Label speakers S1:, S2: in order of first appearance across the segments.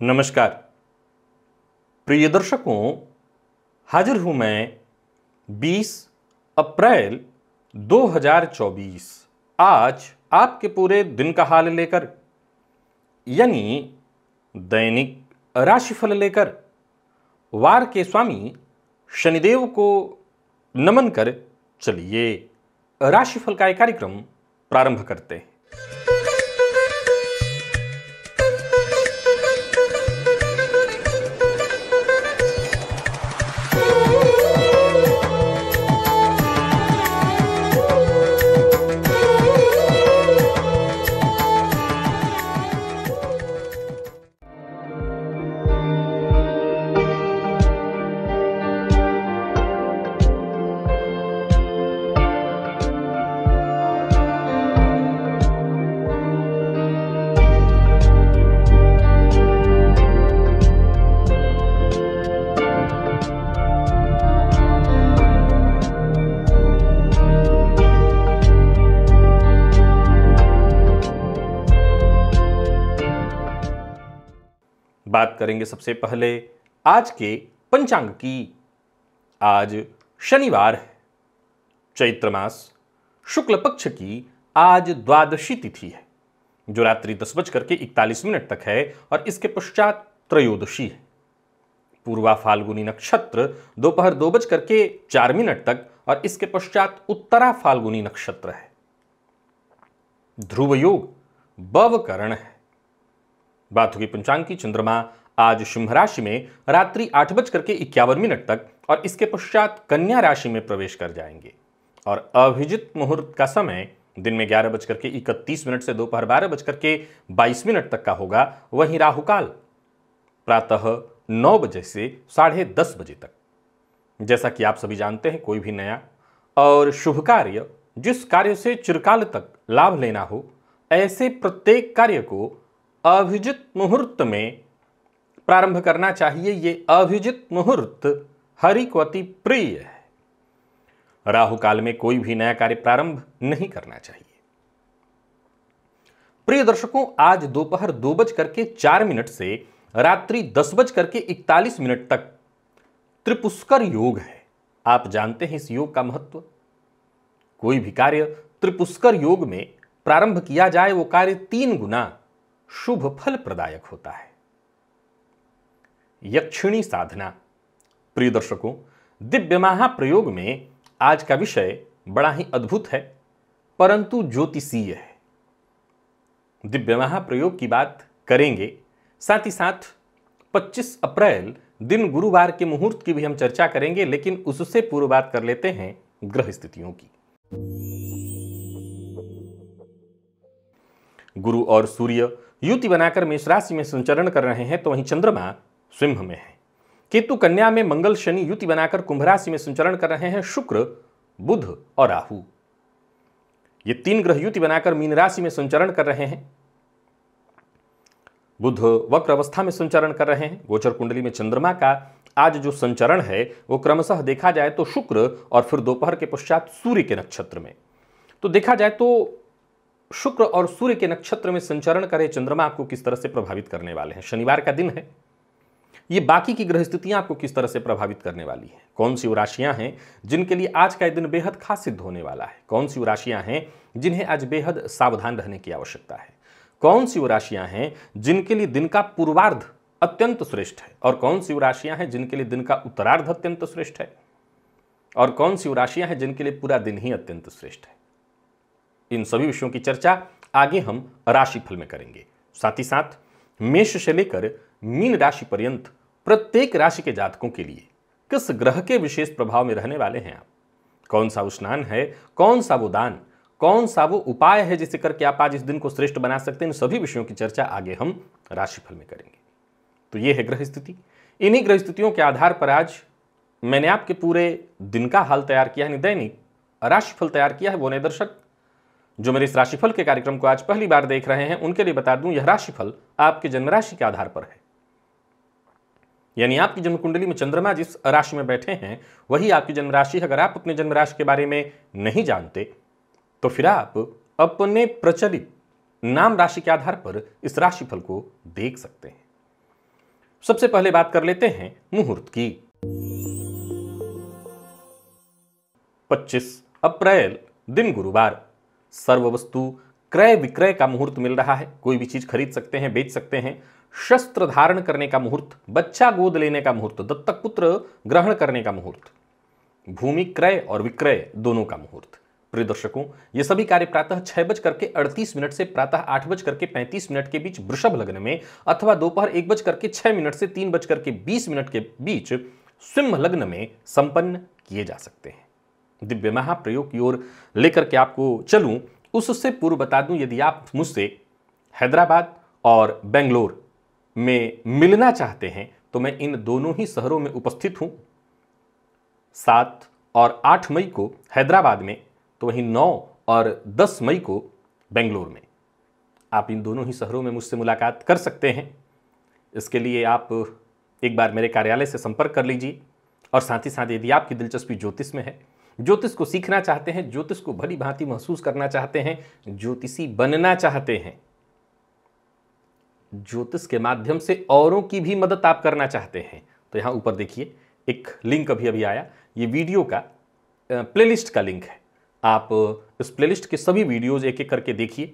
S1: नमस्कार प्रिय दर्शकों, हाजिर हूं मैं 20 अप्रैल 2024 आज आपके पूरे दिन का हाल लेकर, यानी दैनिक राशिफल लेकर वार के स्वामी शनिदेव को नमन कर चलिए राशिफल का एक कार्यक्रम प्रारंभ करते हैं। बात करेंगे सबसे पहले आज के पंचांग की। आज शनिवार है, चैत्र मास शुक्ल पक्ष की आज द्वादशी तिथि है जो रात्रि 10:41 तक है और इसके पश्चात त्रयोदशी है। पूर्वा फाल्गुनी नक्षत्र दोपहर 2:04 तक और इसके पश्चात उत्तरा फाल्गुनी नक्षत्र है। ध्रुव योग बवकरण है। बात होगी पंचांग की। चंद्रमा आज सिंह राशि में रात्रि 8:51 तक और इसके पश्चात कन्या राशि में प्रवेश कर जाएंगे और अभिजित मुहूर्त का समय दिन में 11:31 से दोपहर 12:22 तक का होगा। वहीं राहुकाल प्रातः 9 बजे से 10:30 बजे तक। जैसा कि आप सभी जानते हैं, कोई भी नया और शुभ कार्य, जिस कार्य से चिरकाल तक लाभ लेना हो, ऐसे प्रत्येक कार्य को अभिजित मुहूर्त में प्रारंभ करना चाहिए। ये अभिजित मुहूर्त हरि को अति प्रिय है। राहु काल में कोई भी नया कार्य प्रारंभ नहीं करना चाहिए। प्रिय दर्शकों, आज दोपहर 2:04 से रात्रि 10:41 तक त्रिपुष्कर योग है। आप जानते हैं इस योग का महत्व। कोई भी कार्य त्रिपुष्कर योग में प्रारंभ किया जाए, वो कार्य 3 गुना शुभ फल प्रदायक होता है। यक्षिणी साधना। प्रिय दर्शकों, दिव्य महाप्रयोग में आज का विषय बड़ा ही अद्भुत है, परंतु ज्योतिषीय है। दिव्य महाप्रयोग की बात करेंगे, साथ ही साथ 25 अप्रैल दिन गुरुवार के मुहूर्त की भी हम चर्चा करेंगे, लेकिन उससे पूर्व बात कर लेते हैं ग्रह स्थितियों की। गुरु और सूर्य युति बनाकर मेष राशि में संचरण कर रहे हैं, तो वहीं चंद्रमा सिंह में है। केतु कन्या में, मंगल शनि युति बनाकर कुंभ राशि में संचरण कर रहे हैं। शुक्र, बुध और राहु, ये 3 ग्रह युति बनाकर मीन राशि में संचरण कर रहे हैं। बुध वक्र अवस्था में संचरण कर रहे हैं। गोचर कुंडली में चंद्रमा का आज जो संचरण है वो क्रमशः देखा जाए तो शुक्र और फिर दोपहर के पश्चात सूर्य के नक्षत्र में। तो देखा जाए तो शुक्र और सूर्य के नक्षत्र में संचरण करे चंद्रमा आपको किस तरह से प्रभावित करने वाले हैं। शनिवार का दिन है, ये बाकी की ग्रह स्थितियां आपको किस तरह से प्रभावित करने वाली हैं। कौन सी वो राशियां हैं जिनके लिए आज का दिन बेहद खास सिद्ध होने वाला है। कौन सी वो राशियां हैं जिन्हें आज बेहद सावधान रहने की आवश्यकता है। कौन सी वो राशियां हैं जिनके लिए दिन का पूर्वार्ध अत्यंत श्रेष्ठ है और कौन सी वो राशियां हैं जिनके लिए दिन का उत्तरार्ध अत्यंत श्रेष्ठ है और कौन सी वो राशियां हैं जिनके लिए पूरा दिन ही अत्यंत श्रेष्ठ है। इन सभी विषयों की चर्चा आगे हम राशिफल में करेंगे। साथ ही साथ मेष से लेकर मीन राशि पर्यंत प्रत्येक राशि के जातकों के लिए किस ग्रह के विशेष प्रभाव में रहने वाले हैं आप, कौन सा वो स्नान है, कौन सा वो दान, कौन सा वो उपाय है जिसे करके आप आज इस दिन को श्रेष्ठ बना सकते हैं, इन सभी विषयों की चर्चा आगे हम राशिफल में करेंगे। तो ये है ग्रह स्थिति। इन्हीं ग्रह स्थितियों के आधार पर आज मैंने आपके पूरे दिन का हाल तैयार किया है, दैनिक राशिफल तैयार किया है। वो नए दर्शक जो मेरे इस राशिफल के कार्यक्रम को आज पहली बार देख रहे हैं, उनके लिए बता दूं, यह राशिफल आपके जन्म राशि के आधार पर है। यानी आपकी जन्म कुंडली में चंद्रमा जिस राशि में बैठे हैं वही आपकी जन्म राशि है। अगर आप अपने जन्म राशि के बारे में नहीं जानते तो फिर आप अपने प्रचलित नाम राशि के आधार पर इस राशिफल को देख सकते हैं। सबसे पहले बात कर लेते हैं मुहूर्त की। 25 अप्रैल दिन गुरुवार, सर्व वस्तु क्रय विक्रय का मुहूर्त मिल रहा है। कोई भी चीज खरीद सकते हैं, बेच सकते हैं। शस्त्र धारण करने का मुहूर्त, बच्चा गोद लेने का मुहूर्त, दत्तक पुत्र ग्रहण करने का मुहूर्त, भूमि क्रय और विक्रय दोनों का मुहूर्त। प्रिय दर्शकों, ये सभी कार्य प्रातः 6:38 से प्रातः 8:35 के बीच वृषभ लग्न में अथवा दोपहर 1:06 से 3:20 के बीच सिंह लग्न में संपन्न किए जा सकते हैं। दिव्य महाप्रयोग की ओर लेकर के आपको चलूं, उससे पूर्व बता दूं, यदि आप मुझसे हैदराबाद और बेंगलोर में मिलना चाहते हैं तो मैं इन दोनों ही शहरों में उपस्थित हूं। 7 और 8 मई को हैदराबाद में, तो वहीं 9 और 10 मई को बेंगलोर में। आप इन दोनों ही शहरों में मुझसे मुलाकात कर सकते हैं। इसके लिए आप एक बार मेरे कार्यालय से संपर्क कर लीजिए। और साथ ही साथ यदि आपकी दिलचस्पी ज्योतिष में है, ज्योतिष को सीखना चाहते हैं, ज्योतिष को भली भांति महसूस करना चाहते हैं, ज्योतिषी बनना चाहते हैं, ज्योतिष के माध्यम से औरों की भी मदद आप करना चाहते हैं, तो यहां ऊपर देखिए एक लिंक अभी आया। ये वीडियो का प्लेलिस्ट का लिंक है। आप इस प्लेलिस्ट के सभी वीडियोज एक एक करके देखिए।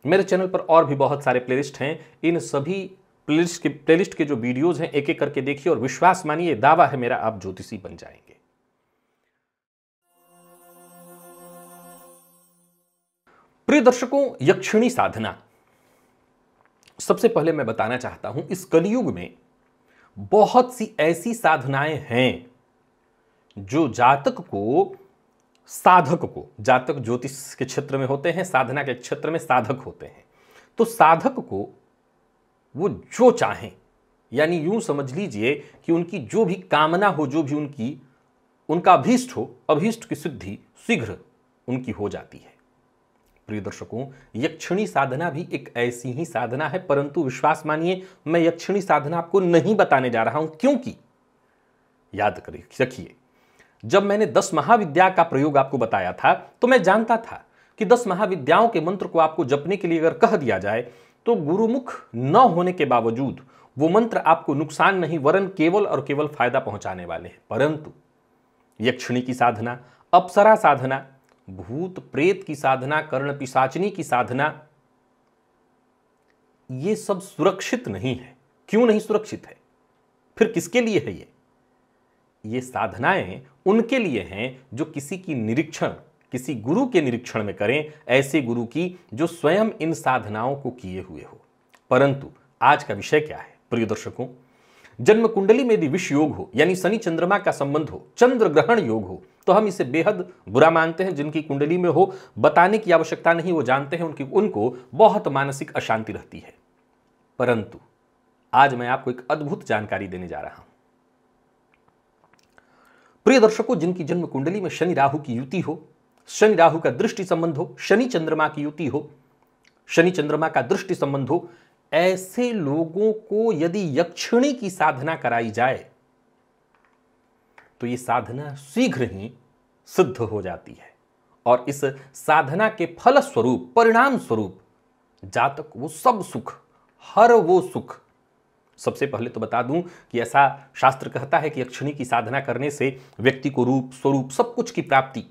S1: मेरे चैनल पर और भी बहुत सारे प्लेलिस्ट हैं। इन सभी प्लेलिस्ट के जो वीडियोज हैं एक एक करके देखिए और विश्वास मानिए, दावा है मेरा, आप ज्योतिषी बन जाएंगे। प्रिय दर्शकों, यक्षिणी साधना, सबसे पहले मैं बताना चाहता हूं, इस कलयुग में बहुत सी ऐसी साधनाएं हैं जो जातक को, साधक को, जातक ज्योतिष के क्षेत्र में होते हैं, साधना के क्षेत्र में साधक होते हैं, तो साधक को वो जो चाहें, यानी यूं समझ लीजिए कि उनकी जो भी कामना हो, जो भी उनका अभीष्ट हो, अभीष्ट की सिद्धि शीघ्र उनकी हो जाती है। प्रिय दर्शकों, यक्षिणी साधना भी एक ऐसी ही साधना है, परंतु विश्वास मानिए मैं यक्षिणी साधना आपको नहीं बताने जा रहा हूं, क्योंकि याद रखिए, जब मैंने 10 महाविद्या का प्रयोग आपको बताया था तो मैं जानता था कि 10 महाविद्याओं के मंत्र को आपको जपने के लिए अगर कह दिया जाए तो गुरुमुख न होने के बावजूद वो मंत्र आपको नुकसान नहीं वरन केवल और केवल फायदा पहुंचाने वाले हैं। परंतु यक्षिणी की साधना, अप्सरा साधना, भूत प्रेत की साधना, कर्ण पिशाचिनी की साधना, ये सब सुरक्षित नहीं है। क्यों नहीं सुरक्षित है? फिर किसके लिए है ये साधनाएं उनके लिए हैं जो किसी की निरीक्षण, किसी गुरु के निरीक्षण में करें, ऐसे गुरु की जो स्वयं इन साधनाओं को किए हुए हो। परंतु आज का विषय क्या है प्रिय दर्शकों? जन्म कुंडली में यदि विष योग हो, यानी शनि चंद्रमा का संबंध हो, चंद्र ग्रहण योग हो, तो हम इसे बेहद बुरा मानते हैं। जिनकी कुंडली में हो बताने की आवश्यकता नहीं, वो जानते हैं, उनको बहुत मानसिक अशांति रहती है। परंतु आज मैं आपको एक अद्भुत जानकारी देने जा रहा हूं। प्रिय दर्शकों, जिनकी जन्म कुंडली में शनि राहु की युति हो, शनि राहु का दृष्टि संबंध हो, शनि चंद्रमा की युति हो, शनि चंद्रमा का दृष्टि संबंध हो, ऐसे लोगों को यदि यक्षिणी की साधना कराई जाए तो यह साधना शीघ्र ही सिद्ध हो जाती है। और इस साधना के फल स्वरूप, परिणाम स्वरूप जातक वो सब सुख, हर वो सुख। सबसे पहले तो बता दूं कि ऐसा शास्त्र कहता है कि यक्षिणी की साधना करने से व्यक्ति को रूप, स्वरूप, सब कुछ की प्राप्ति,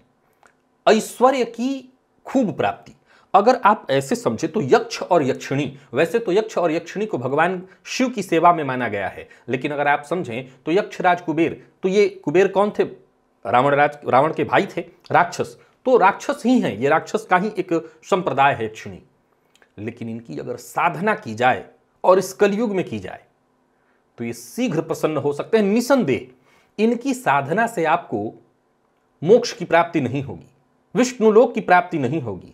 S1: ऐश्वर्य की खूब प्राप्ति। अगर आप ऐसे समझे तो यक्ष और यक्षिणी, वैसे तो यक्ष और यक्षिणी को भगवान शिव की सेवा में माना गया है, लेकिन अगर आप समझें तो यक्षराज कुबेर, तो ये कुबेर कौन थे? रावण के भाई थे, राक्षस, तो राक्षस ही हैं, ये राक्षस का ही एक संप्रदाय है यक्षिणी। लेकिन इनकी अगर साधना की जाए और इस कलयुग में की जाए तो ये शीघ्र प्रसन्न हो सकते हैं। निसंदेह इनकी साधना से आपको मोक्ष की प्राप्ति नहीं होगी, विष्णुलोक की प्राप्ति नहीं होगी,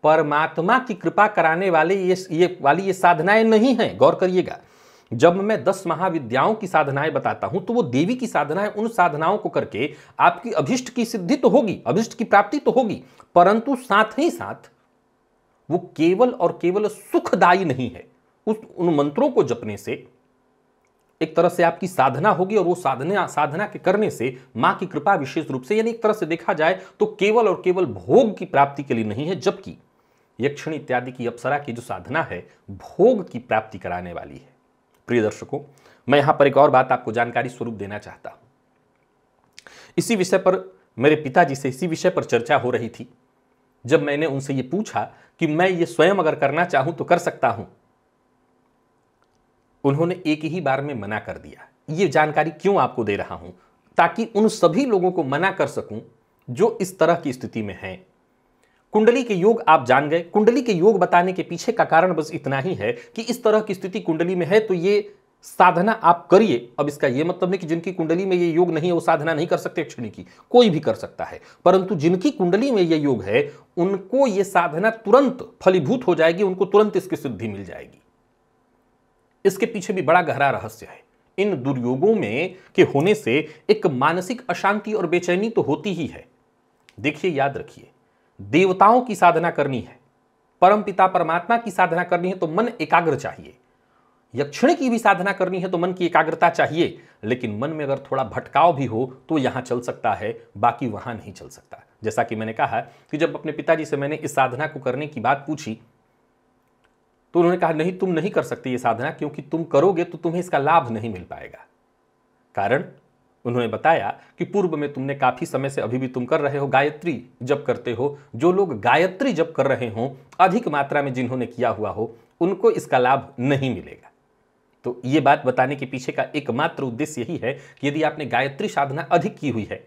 S1: परमात्मा की कृपा कराने वाले ये साधनाएं नहीं हैं। गौर करिएगा, जब मैं 10 महाविद्याओं की साधनाएं बताता हूं तो वो देवी की साधनाएं, उन साधनाओं को करके आपकी अभिष्ट की सिद्धि तो होगी, अभिष्ट की प्राप्ति तो होगी, परंतु साथ ही साथ वो केवल और केवल सुखदायी नहीं है। उन मंत्रों को जपने से एक तरह से आपकी साधना होगी और वो साधना के करने से मां की कृपा विशेष रूप से, यानी एक तरह से देखा जाए तो केवल और केवल भोग की प्राप्ति के लिए नहीं है, जबकि यक्षिणी इत्यादि की अप्सरा की जो साधना है भोग की प्राप्ति कराने वाली है। प्रिय दर्शकों, मैं यहां पर एक और बात आपको जानकारी स्वरूप देना चाहता हूं। इसी विषय पर मेरे पिताजी से इसी विषय पर चर्चा हो रही थी जब मैंने उनसे ये पूछा कि मैं ये स्वयं अगर करना चाहूं तो कर सकता हूं। उन्होंने एक ही बार में मना कर दिया। ये जानकारी क्यों आपको दे रहा हूं? ताकि उन सभी लोगों को मना कर सकूं जो इस तरह की स्थिति में हैं। कुंडली के योग आप जान गए। कुंडली के योग बताने के पीछे का कारण बस इतना ही है कि इस तरह की स्थिति कुंडली में है तो ये साधना आप करिए। अब इसका यह मतलब नहीं कि जिनकी कुंडली में ये योग नहीं है वो साधना नहीं कर सकते, क्षण की कोई भी कर सकता है, परंतु जिनकी कुंडली में ये योग है उनको ये साधना तुरंत फलीभूत हो जाएगी, उनको तुरंत इसकी सिद्धि मिल जाएगी। इसके पीछे भी बड़ा गहरा रहस्य है। इन दुर्योगों में के होने से एक मानसिक अशांति और बेचैनी तो होती ही है। देखिए, याद रखिए, देवताओं की साधना करनी है, परमपिता परमात्मा की साधना करनी है तो मन एकाग्र चाहिए। यक्षिणी की भी साधना करनी है तो मन की एकाग्रता चाहिए, लेकिन मन में अगर थोड़ा भटकाव भी हो तो यहां चल सकता है, बाकी वहां नहीं चल सकता। जैसा कि मैंने कहा कि जब अपने पिताजी से मैंने इस साधना को करने की बात पूछी तो उन्होंने कहा नहीं, तुम नहीं कर सकते ये साधना, क्योंकि तुम करोगे तो तुम्हें इसका लाभ नहीं मिल पाएगा। कारण उन्होंने बताया कि पूर्व में तुमने काफी समय से, अभी भी तुम कर रहे हो, गायत्री जप करते हो। जो लोग गायत्री जप कर रहे हो, अधिक मात्रा में जिन्होंने किया हुआ हो, उनको इसका लाभ नहीं मिलेगा। तो ये बात बताने के पीछे का एकमात्र उद्देश्य यही है कि यदि आपने गायत्री साधना अधिक की हुई है,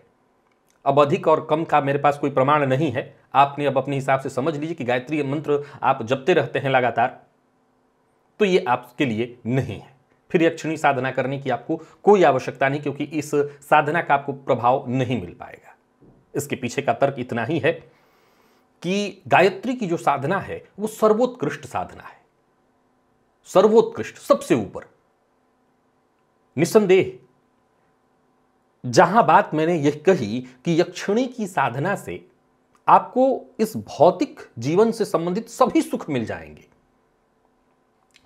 S1: अब अधिक और कम का मेरे पास कोई प्रमाण नहीं है, आपने अब अपने हिसाब से समझ लीजिए कि गायत्री मंत्र आप जपते रहते हैं लगातार, तो ये आपके लिए नहीं है। फिर यक्षिणी साधना करने की आपको कोई आवश्यकता नहीं, क्योंकि इस साधना का आपको प्रभाव नहीं मिल पाएगा। इसके पीछे का तर्क इतना ही है कि गायत्री की जो साधना है वो सर्वोत्कृष्ट साधना है, सर्वोत्कृष्ट, सबसे ऊपर। निस्संदेह जहां बात मैंने यह कही कि यक्षिणी की साधना से आपको इस भौतिक जीवन से संबंधित सभी सुख मिल जाएंगे।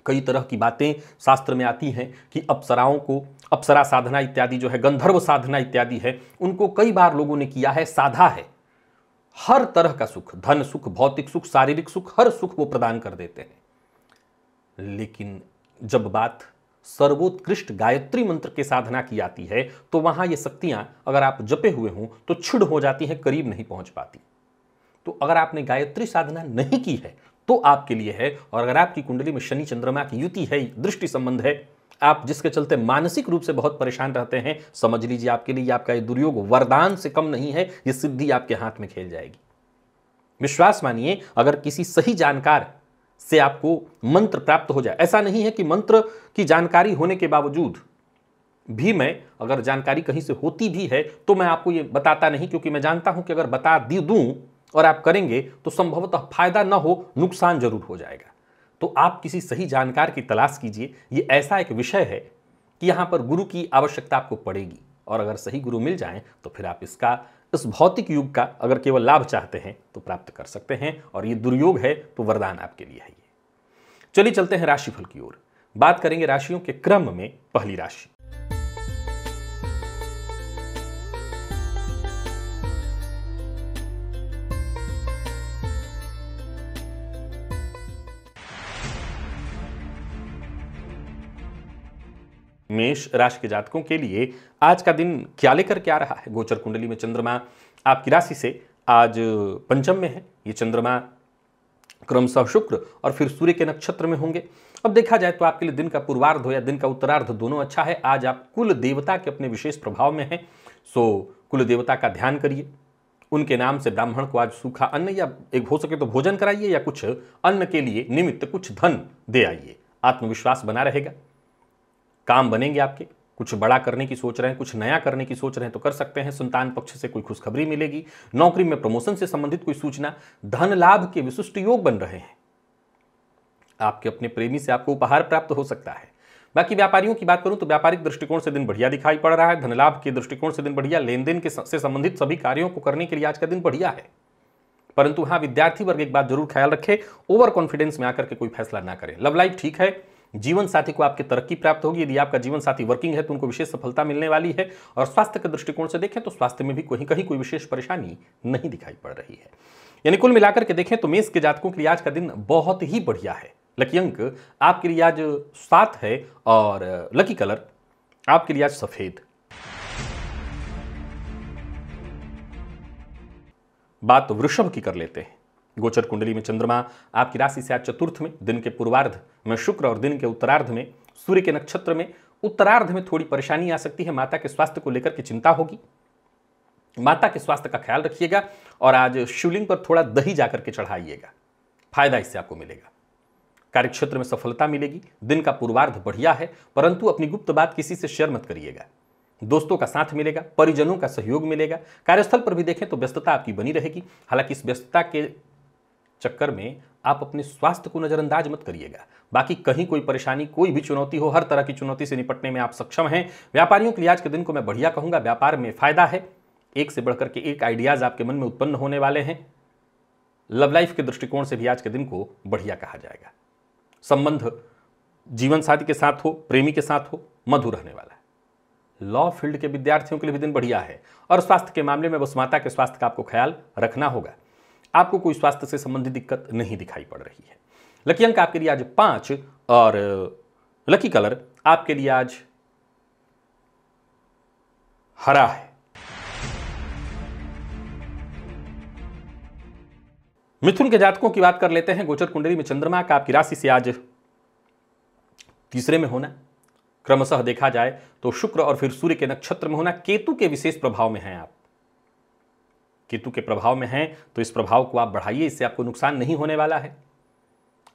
S1: कई तरह की बातें शास्त्र में आती हैं कि अप्सराओं को, अप्सरा साधना इत्यादि जो है, गंधर्व साधना इत्यादि है, उनको कई बार लोगों ने किया है, साधा है। हर तरह का सुख, धन सुख, भौतिक सुख, शारीरिक सुख, हर सुख वो प्रदान कर देते हैं। लेकिन जब बात सर्वोत्कृष्ट गायत्री मंत्र के साधना की आती है तो वहां ये शक्तियां अगर आप जपे हुए हों तो क्षुण हो जाती हैं, करीब नहीं पहुंच पाती। तो अगर आपने गायत्री साधना नहीं की है तो आपके लिए है। और अगर आपकी कुंडली में शनि चंद्रमा की युति है, दृष्टि संबंध है, आप जिसके चलते मानसिक रूप से बहुत परेशान रहते हैं, समझ लीजिए आपके लिए आपका ये दुर्योग वरदान से कम नहीं है, ये सिद्धि आपके हाथ में खेल जाएगी। विश्वास मानिए, अगर किसी सही जानकार से आपको मंत्र प्राप्त हो जाए, ऐसा नहीं है कि मंत्र की जानकारी होने के बावजूद भी मैं, अगर जानकारी कहीं से होती भी है तो मैं आपको ये बताता नहीं, क्योंकि मैं जानता हूं कि अगर बता दूं और आप करेंगे तो संभवतः फायदा ना हो, नुकसान जरूर हो जाएगा। तो आप किसी सही जानकार की तलाश कीजिए। ये ऐसा एक विषय है कि यहां पर गुरु की आवश्यकता आपको पड़ेगी, और अगर सही गुरु मिल जाएं तो फिर आप इसका, इस भौतिक युग का अगर केवल लाभ चाहते हैं तो प्राप्त कर सकते हैं। और ये दुर्योग है तो वरदान आपके लिए है। चलिए चलते हैं राशिफल की ओर। बात करेंगे राशियों के क्रम में। पहली राशि, मेष राशि के जातकों के लिए आज का दिन क्या लेकर के आ रहा है? गोचर कुंडली में चंद्रमा आपकी राशि से आज पंचम में है। ये चंद्रमा क्रमशः शुक्र और फिर सूर्य के नक्षत्र में होंगे। अब देखा जाए तो आपके लिए दिन का पूर्वार्ध हो या दिन का उत्तरार्ध दोनों अच्छा है। आज आप कुल देवता के अपने विशेष प्रभाव में हैं, सो कुल देवता का ध्यान करिए। उनके नाम से ब्राह्मण को आज सूखा अन्न या एक हो सके तो भोजन कराइए, या कुछ अन्न के लिए निमित्त कुछ धन दे आइए। आत्मविश्वास बना रहेगा, काम बनेंगे आपके। कुछ बड़ा करने की सोच रहे हैं, कुछ नया करने की सोच रहे हैं तो कर सकते हैं। संतान पक्ष से कोई खुशखबरी मिलेगी। नौकरी में प्रमोशन से संबंधित कोई सूचना, धन लाभ के विशिष्ट योग बन रहे हैं। आपके अपने प्रेमी से आपको उपहार प्राप्त हो सकता है। बाकी व्यापारियों की बात करूं तो व्यापारिक दृष्टिकोण से दिन बढ़िया दिखाई पड़ रहा है। धन लाभ के दृष्टिकोण से दिन बढ़िया, लेन देन के से संबंधित सभी कार्यों को करने के लिए आज का दिन बढ़िया है। परंतु हाँ, विद्यार्थी वर्ग एक बात जरूर ख्याल रखे, ओवर कॉन्फिडेंस में आकर के कोई फैसला ना करें। लव लाइफ ठीक है, जीवन साथी को आपकी तरक्की प्राप्त होगी। यदि आपका जीवन साथी वर्किंग है तो उनको विशेष सफलता मिलने वाली है। और स्वास्थ्य के दृष्टिकोण से देखें तो स्वास्थ्य में भी कहीं कोई विशेष परेशानी नहीं दिखाई पड़ रही है। यानी कुल मिलाकर के देखें तो मेष के जातकों के लिए आज का दिन बहुत ही बढ़िया है। लकी अंक आपके लिए आज 7 है और लकी कलर आपके लिए आज सफेद। बात वृषभ की कर लेते हैं। गोचर कुंडली में चंद्रमा आपकी राशि से आज चतुर्थ में, दिन के पूर्वार्ध में शुक्र और दिन के उत्तरार्ध में सूर्य के नक्षत्र में। उत्तरार्ध में थोड़ी परेशानी आ सकती है, माता के स्वास्थ्य को लेकर के चिंता होगी, माता के स्वास्थ्य का ख्याल रखिएगा और आज शिवलिंग पर थोड़ा दही जाकर के चढ़ाइएगा, फायदा इससे आपको मिलेगा। कार्यक्षेत्र में सफलता मिलेगी। दिन का पूर्वार्ध बढ़िया है, परंतु अपनी गुप्त बात किसी से शेयर मत करिएगा। दोस्तों का साथ मिलेगा, परिजनों का सहयोग मिलेगा। कार्यस्थल पर भी देखें तो व्यस्तता आपकी बनी रहेगी। हालांकि इस व्यस्तता के चक्कर में आप अपने स्वास्थ्य को नजरअंदाज मत करिएगा। बाकी कहीं कोई परेशानी, कोई भी चुनौती हो, हर तरह की चुनौती से निपटने में आप सक्षम हैं। व्यापारियों के लिए आज के दिन को मैं बढ़िया कहूंगा। व्यापार में फायदा है, एक से बढ़कर के एक आइडियाज आपके मन में उत्पन्न होने वाले हैं। लव लाइफ के दृष्टिकोण से भी आज के दिन को बढ़िया कहा जाएगा। संबंध जीवन साथी के साथ हो, प्रेमी के साथ हो, मधुर रहने वाला है। लॉ फील्ड के विद्यार्थियों के लिए भी दिन बढ़िया है। और स्वास्थ्य के मामले में बस माता के स्वास्थ्य का आपको ख्याल रखना होगा। आपको कोई स्वास्थ्य से संबंधित दिक्कत नहीं दिखाई पड़ रही है। लकी अंक आपके लिए आज 5 और लकी कलर आपके लिए आज हरा है। मिथुन के जातकों की बात कर लेते हैं। गोचर कुंडली में चंद्रमा का आपकी राशि से आज तीसरे में होना, क्रमशः देखा जाए तो शुक्र और फिर सूर्य के नक्षत्र में होना। केतु के विशेष प्रभाव में हैं आप, केतु के प्रभाव में हैं तो इस प्रभाव को आप बढ़ाइए, इससे आपको नुकसान नहीं होने वाला है।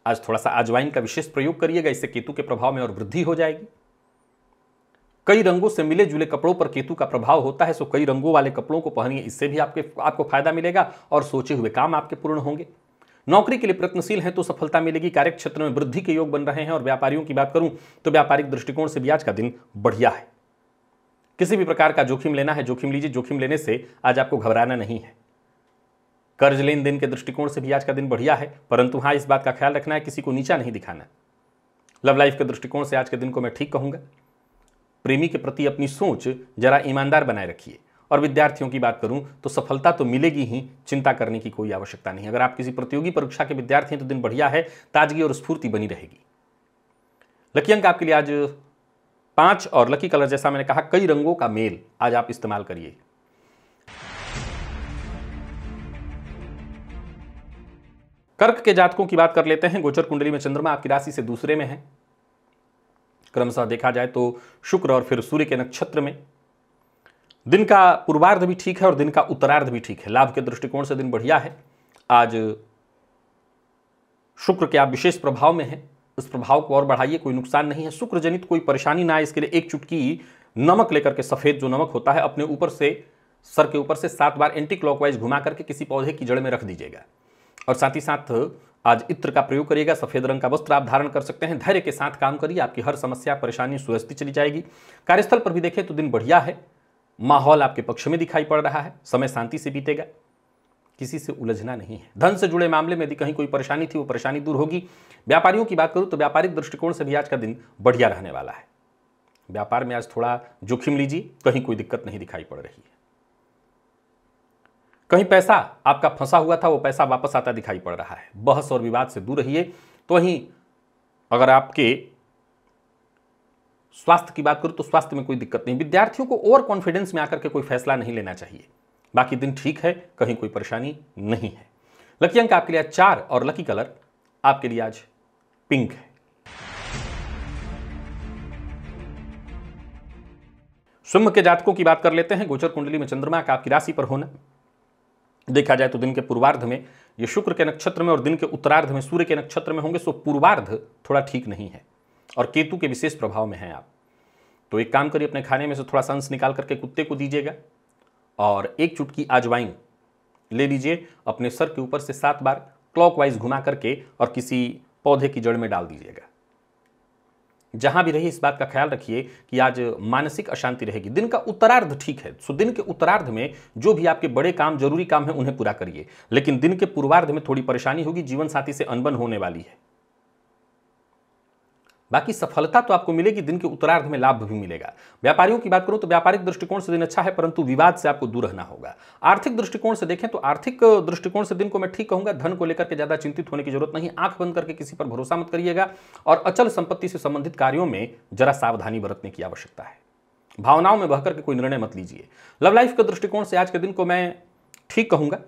S1: आज थोड़ा सा अजवाइन का विशेष प्रयोग करिएगा, इससे केतु के प्रभाव में और वृद्धि हो जाएगी। कई रंगों से मिले जुले कपड़ों पर केतु का प्रभाव होता है, सो कई रंगों वाले कपड़ों को पहनिए, इससे भी आपको फायदा मिलेगा और सोचे हुए काम आपके पूर्ण होंगे। नौकरी के लिए प्रयत्नशील हैं तो सफलता मिलेगी। कार्यक्षेत्र में वृद्धि के योग बन रहे हैं। और व्यापारियों की बात करूं तो व्यापारिक दृष्टिकोण से भी आज का दिन बढ़िया है। किसी भी प्रकार का जोखिम लेना है, जोखिम लीजिए। जोखिम लेने से आज आपको घबराना नहीं है। कर्ज लेन देन के दृष्टिकोण से भी आज का दिन बढ़िया है, परंतु हाँ, इस बात का ख्याल रखना है, किसी को नीचा नहीं दिखाना। लव लाइफ के दृष्टिकोण से आज के दिन को मैं ठीक कहूंगा। प्रेमी के प्रति अपनी सोच जरा ईमानदार बनाए रखिए। और विद्यार्थियों की बात करूं तो सफलता तो मिलेगी ही, चिंता करने की कोई आवश्यकता नहीं। अगर आप किसी प्रतियोगी परीक्षा के विद्यार्थी हैं तो दिन बढ़िया है, ताजगी और स्फूर्ति बनी रहेगी। लकी अंक आपके लिए आज 5 और लकी कलर जैसा मैंने कहा, कई रंगों का मेल आज आप इस्तेमाल करिए। कर्क के जातकों की बात कर लेते हैं। गोचर कुंडली में चंद्रमा आपकी राशि से दूसरे में है, क्रमशः देखा जाए तो शुक्र और फिर सूर्य के नक्षत्र में। दिन का पूर्वार्ध भी ठीक है और दिन का उत्तरार्ध भी ठीक है। लाभ के दृष्टिकोण से दिन बढ़िया है। आज शुक्र के आप विशेष प्रभाव में हैं, इस प्रभाव को और बढ़ाइए, कोई नुकसान नहीं है। शुक्र जनित कोई परेशानी ना आए, इसके लिए एक चुटकी नमक लेकर के, सफेद जो नमक होता है, अपने ऊपर से, सर के ऊपर से 7 बार एंटी क्लॉकवाइज घुमा करके किसी पौधे की जड़ में रख दीजिएगा। और साथ ही साथ आज इत्र का प्रयोग करिएगा। सफेद रंग का वस्त्र आप धारण कर सकते हैं। धैर्य के साथ काम करिए, आपकी हर समस्या परेशानी सुलझती चली जाएगी। कार्यस्थल पर भी देखें तो दिन बढ़िया है, माहौल आपके पक्ष में दिखाई पड़ रहा है, समय शांति से बीतेगा, किसी से उलझना नहीं है। धन से जुड़े मामले में यदि कहीं कोई परेशानी थी वो परेशानी दूर होगी। व्यापारियों की बात करूं तो व्यापारिक दृष्टिकोण से भी आज का दिन बढ़िया रहने वाला है। व्यापार में आज थोड़ा जोखिम लीजिए, कहीं कोई दिक्कत नहीं दिखाई पड़ रही है। कहीं पैसा आपका फंसा हुआ था, वो पैसा वापस आता दिखाई पड़ रहा है। बहस और विवाद से दूर रहिए। तो वहीं अगर आपके स्वास्थ्य की बात करूं तो स्वास्थ्य में कोई दिक्कत नहीं। विद्यार्थियों को ओवर कॉन्फिडेंस में आकर के कोई फैसला नहीं लेना चाहिए। बाकी दिन ठीक है, कहीं कोई परेशानी नहीं है। लकी अंक आपके लिए 4 और लकी कलर आपके लिए आज पिंक है। सिंह के जातकों की बात कर लेते हैं। गोचर कुंडली में चंद्रमा का आपकी राशि पर होना, देखा जाए तो दिन के पूर्वार्ध में ये शुक्र के नक्षत्र में और दिन के उत्तरार्ध में सूर्य के नक्षत्र में होंगे, सो पूर्वार्ध थोड़ा ठीक नहीं है और केतु के विशेष प्रभाव में हैं आप। तो एक काम करिए, अपने खाने में से थोड़ा सा अंश निकाल करके कुत्ते को दीजिएगा और एक चुटकी अजवाइन ले लीजिए, अपने सर के ऊपर से 7 बार क्लॉकवाइज घुमा करके और किसी पौधे की जड़ में डाल दीजिएगा। जहां भी रहिए इस बात का ख्याल रखिए कि आज मानसिक अशांति रहेगी। दिन का उत्तरार्ध ठीक है, सो दिन के उत्तरार्ध में जो भी आपके बड़े काम, जरूरी काम है, उन्हें पूरा करिए। लेकिन दिन के पूर्वार्ध में थोड़ी परेशानी होगी, जीवन साथी से अनबन होने वाली है। बाकी सफलता तो आपको मिलेगी, दिन के उत्तरार्ध में लाभ भी मिलेगा। व्यापारियों की बात करूं तो व्यापारिक दृष्टिकोण से दिन अच्छा है, परंतु विवाद से आपको दूर रहना होगा। आर्थिक दृष्टिकोण से देखें तो आर्थिक दृष्टिकोण से दिन को मैं ठीक कहूंगा, धन को लेकर के ज्यादा चिंतित होने की जरूरत नहीं। आंख बंद करके किसी पर भरोसा मत करिएगा और अचल संपत्ति से संबंधित कार्यों में जरा सावधानी बरतने की आवश्यकता है। भावनाओं में बहकर के कोई निर्णय मत लीजिए। लव लाइफ के दृष्टिकोण से आज के दिन को मैं ठीक कहूंगा।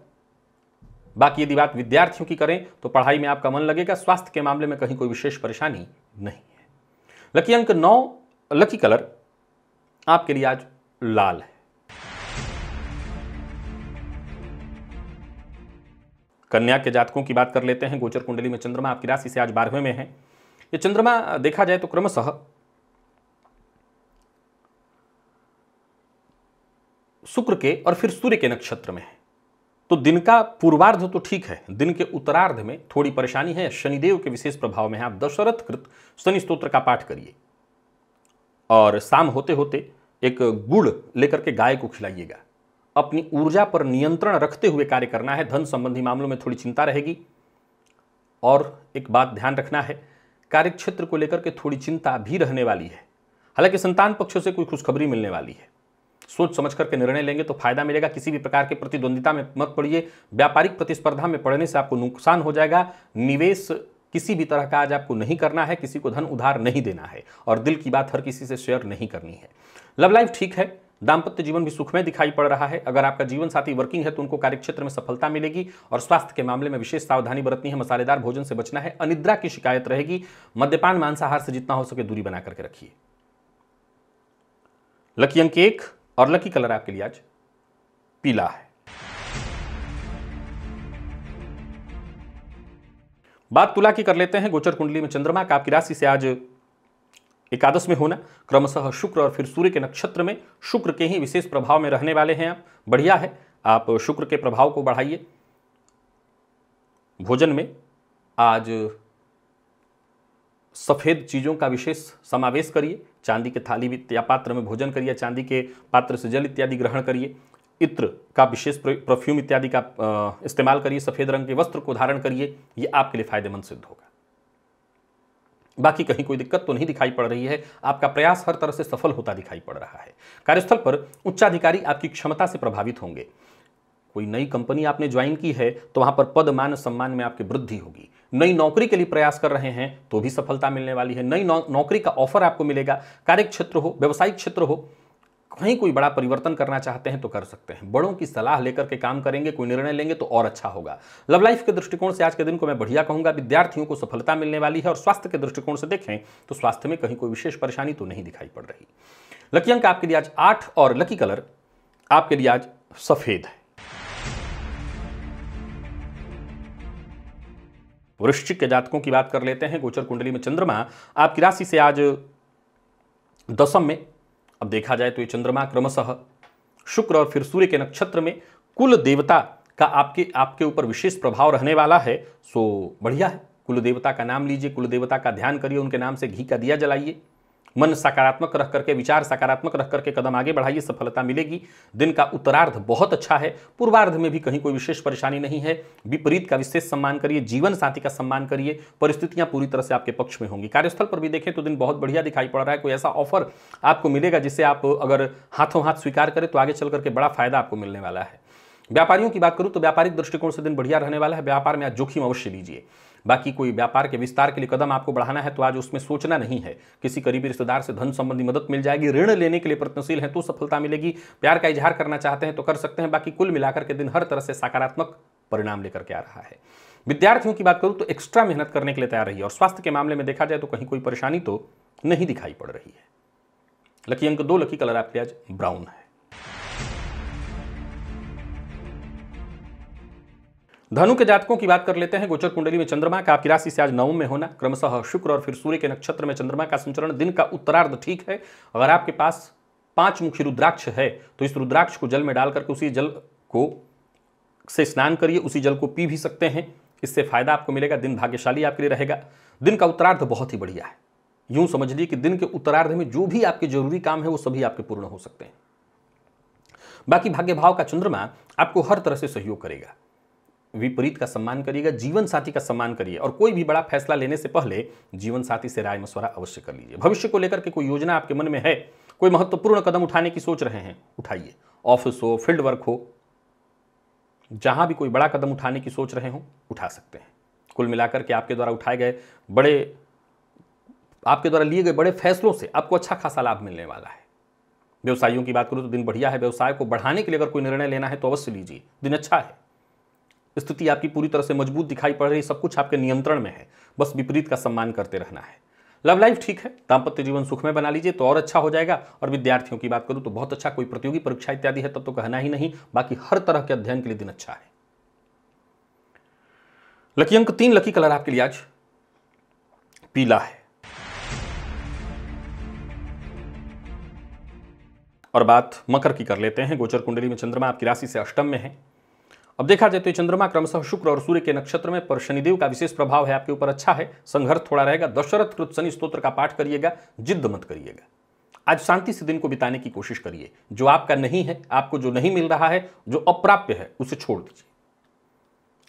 S1: बाकी यदि बात विद्यार्थियों की करें तो पढ़ाई में आपका मन लगेगा। स्वास्थ्य के मामले में कहीं कोई विशेष परेशानी नहीं है। लकी अंक 9, लकी कलर आपके लिए आज लाल है। कन्या के जातकों की बात कर लेते हैं। गोचर कुंडली में चंद्रमा आपकी राशि से आज 12वें में है। ये चंद्रमा देखा जाए तो क्रमशः शुक्र के और फिर सूर्य के नक्षत्र में है। तो दिन का पूर्वार्ध तो ठीक है, दिन के उत्तरार्ध में थोड़ी परेशानी है। शनिदेव के विशेष प्रभाव में है। आप दशरथ कृत शनि स्तोत्र का पाठ करिए और शाम होते होते एक गुड़ लेकर के गाय को खिलाइएगा। अपनी ऊर्जा पर नियंत्रण रखते हुए कार्य करना है। धन संबंधी मामलों में थोड़ी चिंता रहेगी। और एक बात ध्यान रखना है, कार्य क्षेत्र को लेकर के थोड़ी चिंता भी रहने वाली है। हालांकि संतान पक्ष से कोई खुशखबरी मिलने वाली है। सोच समझ करके निर्णय लेंगे तो फायदा मिलेगा। किसी भी प्रकार के प्रतिद्वंदिता में मत पड़िए। व्यापारिक प्रतिस्पर्धा में पड़ने से आपको नुकसान हो जाएगा। निवेश किसी भी तरह का आज आपको नहीं करना है। किसी को धन उधार नहीं देना है और दिल की बात हर किसी से शेयर नहीं करनी है। लव लाइफ ठीक है। दाम्पत्य जीवन भी सुखमय दिखाई पड़ रहा है। अगर आपका जीवन साथी वर्किंग है तो उनको कार्यक्षेत्र में सफलता मिलेगी और स्वास्थ्य के मामले में विशेष सावधानी बरतनी है। मसालेदार भोजन से बचना है। अनिद्रा की शिकायत रहेगी। मद्यपान मांसाहार से जितना हो सके दूरी बना करके रखिए। लकी अंक 1 और लकी कलर आपके लिए आज पीला है। बात तुला की कर लेते हैं। गोचर कुंडली में चंद्रमा का आपकी राशि से आज एकादश में होना, क्रमशः शुक्र और फिर सूर्य के नक्षत्र में, शुक्र के ही विशेष प्रभाव में रहने वाले हैं आप। बढ़िया है, आप शुक्र के प्रभाव को बढ़ाइए। भोजन में आज सफेद चीजों का विशेष समावेश करिए। चांदी के थाली या पात्र में भोजन करिए। चांदी के पात्र से जल इत्यादि ग्रहण करिए। इत्र का विशेष परफ्यूम इत्यादि का इस्तेमाल करिए। सफेद रंग के वस्त्र को धारण करिए। ये आपके लिए फायदेमंद सिद्ध होगा। बाकी कहीं कोई दिक्कत तो नहीं दिखाई पड़ रही है। आपका प्रयास हर तरह से सफल होता दिखाई पड़ रहा है। कार्यस्थल पर उच्चाधिकारी आपकी क्षमता से प्रभावित होंगे। कोई नई कंपनी आपने ज्वाइन की है तो वहां पर पद मान सम्मान में आपकी वृद्धि होगी। नई नौकरी के लिए प्रयास कर रहे हैं तो भी सफलता मिलने वाली है। नई नौकरी का ऑफर आपको मिलेगा। कार्य क्षेत्र हो, व्यवसायिक क्षेत्र हो, कहीं कोई बड़ा परिवर्तन करना चाहते हैं तो कर सकते हैं। बड़ों की सलाह लेकर के काम करेंगे, कोई निर्णय लेंगे तो और अच्छा होगा। लव लाइफ के दृष्टिकोण से आज के दिन को मैं बढ़िया कहूंगा। विद्यार्थियों को सफलता मिलने वाली है। और स्वास्थ्य के दृष्टिकोण से देखें तो स्वास्थ्य में कहीं कोई विशेष परेशानी तो नहीं दिखाई पड़ रही। लकी अंक आपके लिए आज 8 और लकी कलर आपके लिए आज सफेद है। वृश्चिक के जातकों की बात कर लेते हैं। गोचर कुंडली में चंद्रमा आपकी राशि से आज दशम में। अब देखा जाए तो ये चंद्रमा क्रमशः शुक्र और फिर सूर्य के नक्षत्र में, कुल देवता का आपके ऊपर विशेष प्रभाव रहने वाला है। सो बढ़िया है। कुल देवता का नाम लीजिए, कुल देवता का ध्यान करिए, उनके नाम से घी का दिया जलाइए। मन सकारात्मक रख करके, विचार सकारात्मक रख करके कदम आगे बढ़ाइए, सफलता मिलेगी। दिन का उत्तरार्ध बहुत अच्छा है। पूर्वार्ध में भी कहीं कोई विशेष परेशानी नहीं है। विपरीत का विशेष सम्मान करिए। जीवन साथी का सम्मान करिए। परिस्थितियां पूरी तरह से आपके पक्ष में होंगी। कार्यस्थल पर भी देखें तो दिन बहुत बढ़िया दिखाई पड़ रहा है। कोई ऐसा ऑफर आपको मिलेगा जिसे आप अगर हाथों हाथ स्वीकार करें तो आगे चल करके बड़ा फायदा आपको मिलने वाला है। व्यापारियों की बात करूं तो व्यापारिक दृष्टिकोण से दिन बढ़िया रहने वाला है। व्यापार में आज जोखिम अवश्य लीजिए। बाकी कोई व्यापार के विस्तार के लिए कदम आपको बढ़ाना है तो आज उसमें सोचना नहीं है। किसी करीबी रिश्तेदार से धन संबंधी मदद मिल जाएगी। ऋण लेने के लिए प्रयत्नशील हैं तो सफलता मिलेगी। प्यार का इजहार करना चाहते हैं तो कर सकते हैं। बाकी कुल मिलाकर के दिन हर तरह से सकारात्मक परिणाम लेकर के आ रहा है। विद्यार्थियों की बात करूं तो एक्स्ट्रा मेहनत करने के लिए तैयार रहिए। और स्वास्थ्य के मामले में देखा जाए तो कहीं कोई परेशानी तो नहीं दिखाई पड़ रही है। लकी अंक 2, लकी कलर आपके आज ब्राउन है। धनु के जातकों की बात कर लेते हैं। गोचर कुंडली में चंद्रमा का आपकी राशि से आज 9 में होना, क्रमशः शुक्र और फिर सूर्य के नक्षत्र में चंद्रमा का संचरण। दिन का उत्तरार्ध ठीक है। अगर आपके पास 5 मुखी रुद्राक्ष है तो इस रुद्राक्ष को जल में डाल करके उसी जल को से स्नान करिए। उसी जल को पी भी सकते हैं। इससे फायदा आपको मिलेगा। दिन भाग्यशाली आपके लिए रहेगा। दिन का उत्तरार्ध बहुत ही बढ़िया है। यूं समझ लीजिए कि दिन के उत्तरार्ध में जो भी आपके जरूरी काम है वो सभी आपके पूर्ण हो सकते हैं। बाकी भाग्य भाव का चंद्रमा आपको हर तरह से सहयोग करेगा। विपरीत का सम्मान करिएगा, जीवन साथी का सम्मान करिए और कोई भी बड़ा फैसला लेने से पहले जीवन साथी से राय मशवरा अवश्य कर लीजिए। भविष्य को लेकर के कोई योजना आपके मन में है, कोई महत्वपूर्ण कदम उठाने की सोच रहे हैं, उठाइए। ऑफिस हो, फील्ड वर्क हो, जहां भी कोई बड़ा कदम उठाने की सोच रहे हो, उठा सकते हैं। कुल मिलाकर के आपके द्वारा लिए गए बड़े फैसलों से आपको अच्छा खासा लाभ मिलने वाला है। व्यवसायियों की बात करूं तो दिन बढ़िया है। व्यवसाय को बढ़ाने के लिए अगर कोई निर्णय लेना है तो अवश्य लीजिए, दिन अच्छा है। स्थिति आपकी पूरी तरह से मजबूत दिखाई पड़ रही, सब कुछ आपके नियंत्रण में है, बस विपरीत का सम्मान करते रहना है। लव लाइफ ठीक है, दाम्पत्य जीवन सुखमय बना लीजिए तो और अच्छा हो जाएगा। और विद्यार्थियों की बात करूं तो बहुत अच्छा, कोई प्रतियोगी परीक्षा इत्यादि है तब तो कहना ही नहीं, बाकी हर तरह के अध्ययन के लिए दिन अच्छा है। लकी अंक 3, लकी कलर आपके लिए आज पीला है। और बात मकर की कर लेते हैं। गोचर कुंडली में चंद्रमा आपकी राशि से अष्टम में है। अब देखा जाए तो ये चंद्रमा क्रमशः शुक्र और सूर्य के नक्षत्र में, पर शनिदेव का विशेष प्रभाव है आपके ऊपर, अच्छा है। संघर्ष थोड़ा रहेगा। दशरथ कृत शनि स्तोत्र का पाठ करिएगा, जिद्द मत करिएगा। आज शांति से दिन को बिताने की कोशिश करिए। जो आपका नहीं है, आपको जो नहीं मिल रहा है, जो अप्राप्य है, उसे छोड़ दीजिए।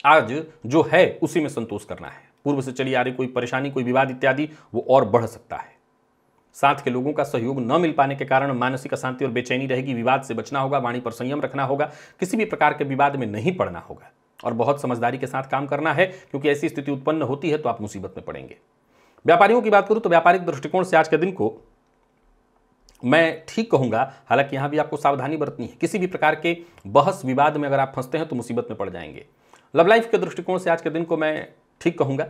S1: आज जो है उसी में संतोष करना है। पूर्व से चली आ रही कोई परेशानी, कोई विवाद इत्यादि, वो और बढ़ सकता है। साथ के लोगों का सहयोग न मिल पाने के कारण मानसिक अशांति और बेचैनी रहेगी। विवाद से बचना होगा, वाणी पर संयम रखना होगा, किसी भी प्रकार के विवाद में नहीं पड़ना होगा और बहुत समझदारी के साथ काम करना है, क्योंकि ऐसी स्थिति उत्पन्न होती है तो आप मुसीबत में पड़ेंगे। व्यापारियों की बात करूं तो व्यापारिक दृष्टिकोण से आज के दिन को मैं ठीक कहूंगा, हालांकि यहां भी आपको सावधानी बरतनी है। किसी भी प्रकार के बहस विवाद में अगर आप फंसते हैं तो मुसीबत में पड़ जाएंगे। लव लाइफ के दृष्टिकोण से आज के दिन को मैं ठीक कहूंगा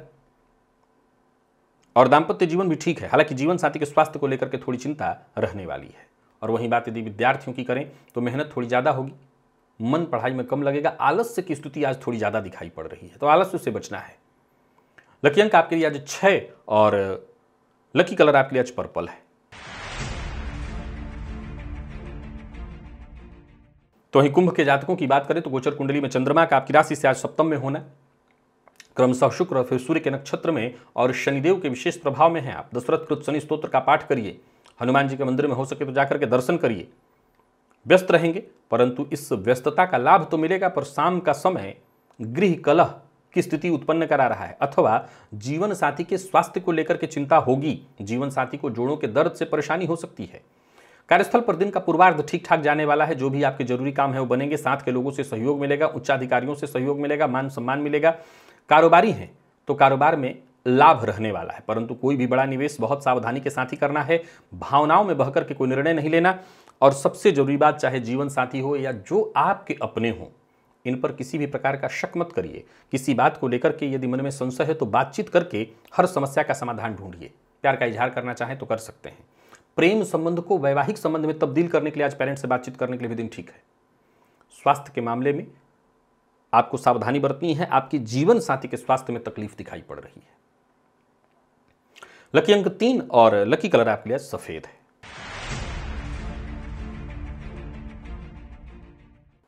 S1: और दाम्पत्य जीवन भी ठीक है, हालांकि जीवन साथी के स्वास्थ्य को लेकर के थोड़ी चिंता रहने वाली है। और वहीं बात यदि विद्यार्थियों की करें तो मेहनत थोड़ी ज़्यादा होगी, मन पढ़ाई में कम लगेगा। आलस्य की स्थिति आज थोड़ी ज़्यादा दिखाई पड़ रही है, तो आलस्य से बचना है। लकी अंक आपके लिए आज 6 और लकी कलर आपके लिए आज पर्पल है। तो वहीं कुंभ के जातकों की बात करें तो गोचर कुंडली में चंद्रमा का आपकी राशि से आज सप्तम में होना, क्रमशः शुक्र और फिर सूर्य के नक्षत्र में और शनिदेव के विशेष प्रभाव में है। आप दशरथ कृत शनि स्तोत्र का पाठ करिए, हनुमान जी के मंदिर में हो सके तो जाकर के दर्शन करिए। व्यस्त रहेंगे, परंतु इस व्यस्तता का लाभ तो मिलेगा, पर शाम का समय गृह कलह की स्थिति उत्पन्न करा रहा है, अथवा जीवन साथी के स्वास्थ्य को लेकर के चिंता होगी। जीवन साथी को जोड़ों के दर्द से परेशानी हो सकती है। कार्यस्थल पर दिन का पूर्वार्ध ठीक ठाक जाने वाला है। जो भी आपके जरूरी काम है वो बनेंगे। साथ के लोगों से सहयोग मिलेगा, उच्चाधिकारियों से सहयोग मिलेगा, मान सम्मान मिलेगा। कारोबारी हैं तो कारोबार में लाभ रहने वाला है, परंतु कोई भी बड़ा निवेश बहुत सावधानी के साथ ही करना है। भावनाओं में बहकर के कोई निर्णय नहीं लेना। और सबसे जरूरी बात, चाहे जीवन साथी हो या जो आपके अपने हो, इन पर किसी भी प्रकार का शक मत करिए। किसी बात को लेकर के यदि मन में संशय है तो बातचीत करके हर समस्या का समाधान ढूंढिए। प्यार का इजहार करना चाहें तो कर सकते हैं। प्रेम संबंध को वैवाहिक संबंध में तब्दील करने के लिए आज पेरेंट्स से बातचीत करने के लिए भी दिन ठीक है। स्वास्थ्य के मामले में आपको सावधानी बरतनी है। आपकी जीवन साथी के स्वास्थ्य में तकलीफ दिखाई पड़ रही है। लकी अंक 3 और लकी कलर आपके लिए सफेद है।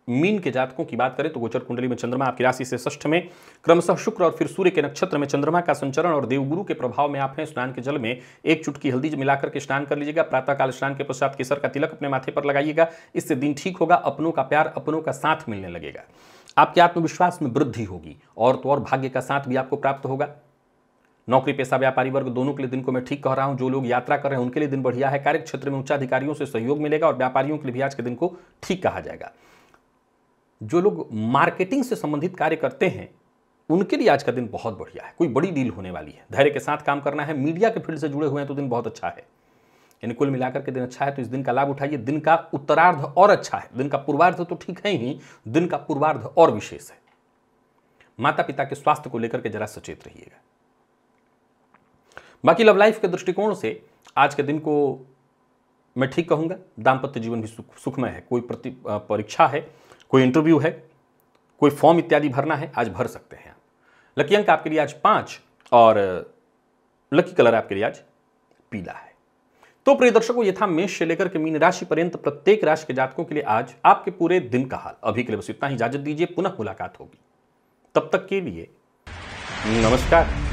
S1: मीन के जातकों की बात करें तो गोचर कुंडली में चंद्रमा आपकी राशि से षष्ठ में, क्रमशः शुक्र और फिर सूर्य के नक्षत्र में चंद्रमा का संचरण और देवगुरु के प्रभाव में आप हैं। स्नान के जल में 1 चुटकी हल्दी मिलाकर के स्नान कर लीजिएगा। प्रातःकाल स्नान के पश्चात केसर का तिलक अपने माथे पर लगाइएगा। इससे दिन ठीक होगा। अपनों का प्यार, अपनों का साथ मिलने लगेगा। आपके आत्मविश्वास में वृद्धि होगी और तो और भाग्य का साथ भी आपको प्राप्त होगा। नौकरी पेशा व्यापारी वर्ग दोनों के लिए दिन को मैं ठीक कह रहा हूं। जो लोग यात्रा कर रहे हैं उनके लिए दिन बढ़िया है। कार्य क्षेत्र में उच्चाधिकारियों से सहयोग मिलेगा और व्यापारियों के लिए भी आज के दिन को ठीक कहा जाएगा। जो लोग मार्केटिंग से संबंधित कार्य करते हैं उनके लिए आज का दिन बहुत बढ़िया है। कोई बड़ी डील होने वाली है। धैर्य के साथ काम करना है। मीडिया के फील्ड से जुड़े हुए हैं तो दिन बहुत अच्छा है। यानी कुल मिलाकर के दिन अच्छा है, तो इस दिन का लाभ उठाइए। दिन का उत्तरार्ध और अच्छा है। दिन का पूर्वार्ध तो ठीक है ही, दिन का पूर्वार्ध और विशेष है। माता पिता के स्वास्थ्य को लेकर के जरा सचेत रहिएगा। बाकी लव लाइफ के दृष्टिकोण से आज के दिन को मैं ठीक कहूंगा। दाम्पत्य जीवन भी सुखमय है। कोई परीक्षा है, कोई इंटरव्यू है, कोई फॉर्म इत्यादि भरना है, आज भर सकते हैं आप। लकी अंक आपके लिए आज 5 और लकी कलर आपके लिए आज पीला है। तो प्रिय दर्शकों, ये था मेष से लेकर के मीन राशि पर्यंत प्रत्येक राशि के जातकों के लिए आज आपके पूरे दिन का हाल। अभी के लिए बस इतना ही। इजाजत दीजिए, पुनः मुलाकात होगी। तब तक के लिए नमस्कार।